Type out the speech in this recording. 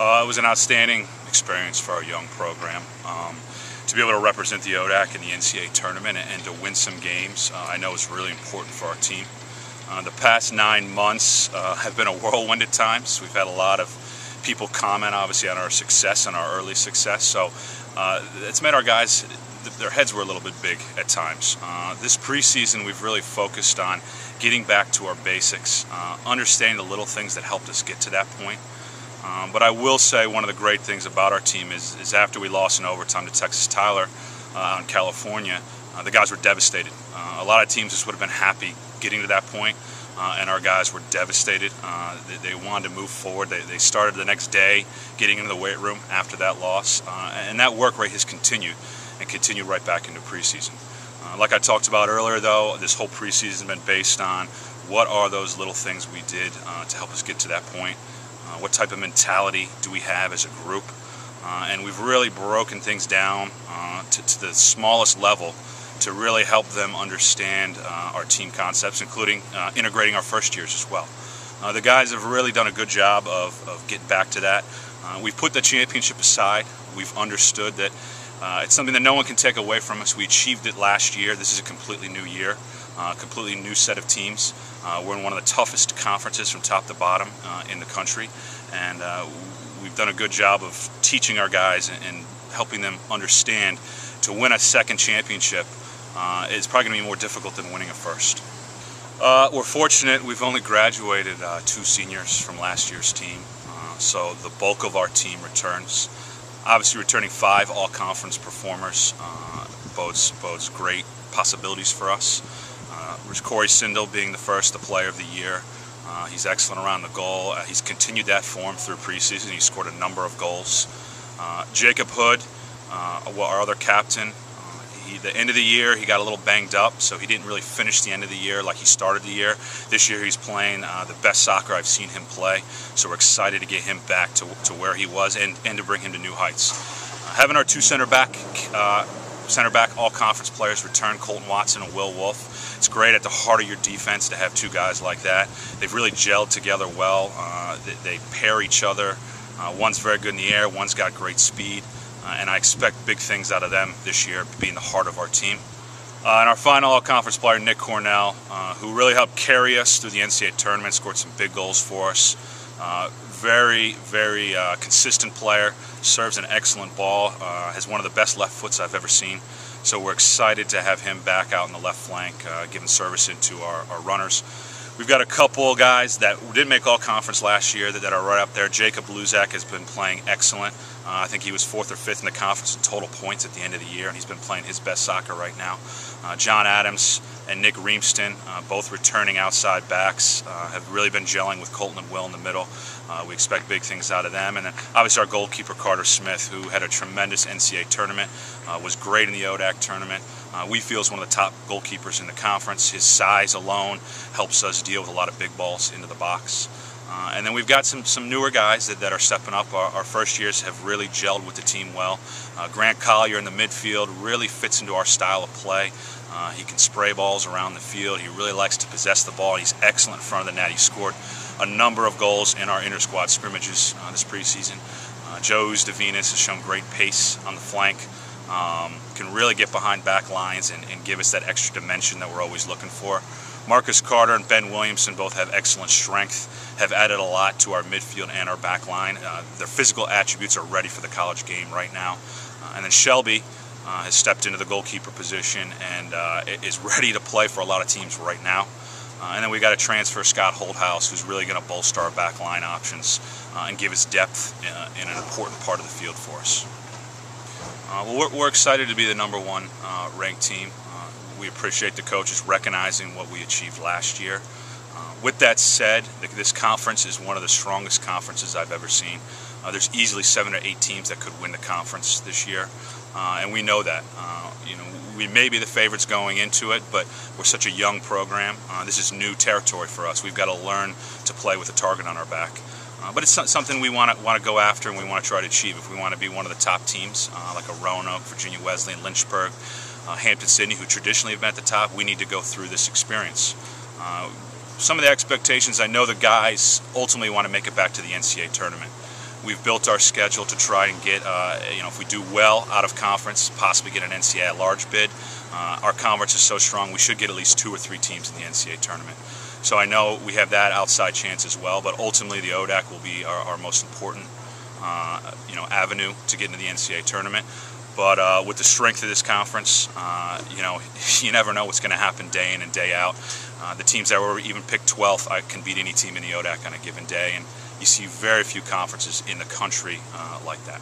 It was an outstanding experience for our young program. To be able to represent the ODAC in the NCAA tournament and to win some games, I know is really important for our team. The past 9 months have been a whirlwind at times. We've had a lot of people comment, obviously, on our success and our early success. So it's made our guys, their heads were a little bit big at times. This preseason, we've really focused on getting back to our basics, understanding the little things that helped us get to that point. But I will say one of the great things about our team is after we lost in overtime to Texas Tyler out in California, the guys were devastated. A lot of teams just would have been happy getting to that point, and our guys were devastated. They wanted to move forward. They started the next day getting into the weight room after that loss, and that work rate has continued and continued right back into preseason. Like I talked about earlier, though, this whole preseason has been based on what are those little things we did to help us get to that point. What type of mentality do we have as a group? And we've really broken things down to the smallest level to really help them understand our team concepts, including integrating our first years as well. The guys have really done a good job of getting back to that. We've put the championship aside. We've understood that it's something that no one can take away from us. We achieved it last year. This is a completely new year, completely new set of teams. We're in one of the toughest conferences from top to bottom in the country, and we've done a good job of teaching our guys and helping them understand to win a second championship is probably going to be more difficult than winning a first. We're fortunate we've only graduated 2 seniors from last year's team, so the bulk of our team returns. Obviously returning 5 all-conference performers bodes great possibilities for us. Corey Sindel being the first, the player of the year. He's excellent around the goal. He's continued that form through preseason. He scored a number of goals. Jacob Hood, our other captain, the end of the year he got a little banged up, so he didn't really finish the end of the year like he started the year. This year he's playing the best soccer I've seen him play, so we're excited to get him back to where he was and to bring him to new heights. Having our 2 center back all-conference players return, Colton Watson and Will Wolf. It's great at the heart of your defense to have 2 guys like that. They've really gelled together well. They pair each other. One's very good in the air, one's got great speed, and I expect big things out of them this year, being the heart of our team. And our final all-conference player, Nick Cornell, who really helped carry us through the NCAA tournament, scored some big goals for us. Very consistent player, serves an excellent ball, has one of the best left foots I've ever seen. So we're excited to have him back out in the left flank, giving service into our runners. We've got a couple guys that didn't make all-conference last year that are right up there. Jacob Luzak has been playing excellent. I think he was 4th or 5th in the conference in total points at the end of the year, and he's been playing his best soccer right now. John Adams and Nick Reamston, both returning outside backs, have really been gelling with Colton and Will in the middle. We expect big things out of them. And then obviously our goalkeeper, Carter Smith, who had a tremendous NCAA tournament, was great in the ODAC tournament. We feel is one of the top goalkeepers in the conference. His size alone helps us deal with a lot of big balls into the box. And then we've got some newer guys that are stepping up. Our first years have really gelled with the team well. Grant Collier in the midfield really fits into our style of play. He can spray balls around the field. He really likes to possess the ball. He's excellent in front of the net. He scored a number of goals in our inter-squad scrimmages this preseason. Joe Uzdavinas has shown great pace on the flank. Can really get behind back lines and give us that extra dimension that we're always looking for. Marcus Carter and Ben Williamson both have excellent strength, have added a lot to our midfield and our back line. Their physical attributes are ready for the college game right now. And then Shelby has stepped into the goalkeeper position and is ready to play for a lot of teams right now. And then we got a transfer, Scott Holthouse, who's really going to bolster our back line options and give us depth in an important part of the field for us. Well, we're excited to be the #1 ranked team. We appreciate the coaches recognizing what we achieved last year. With that said, this conference is one of the strongest conferences I've ever seen. There's easily 7 or 8 teams that could win the conference this year, and we know that. We may be the favorites going into it, but we're such a young program. This is new territory for us. We've got to learn to play with a target on our back. But it's something we want to go after and we want to try to achieve. If we want to be one of the top teams, like a Roanoke, Virginia Wesleyan, Lynchburg, Hampton-Sydney, who traditionally have been at the top, we need to go through this experience. Some of the expectations, I know the guys ultimately want to make it back to the NCAA tournament. We've built our schedule to try and get, if we do well out of conference, possibly get an NCAA at-large bid. Our conference is so strong, we should get at least 2 or 3 teams in the NCAA tournament. So I know we have that outside chance as well, but ultimately the ODAC will be our most important, avenue to get into the NCAA tournament. But with the strength of this conference, you never know what's going to happen day in and day out. The teams that were even picked 12th can beat any team in the ODAC on a given day, and you see very few conferences in the country like that.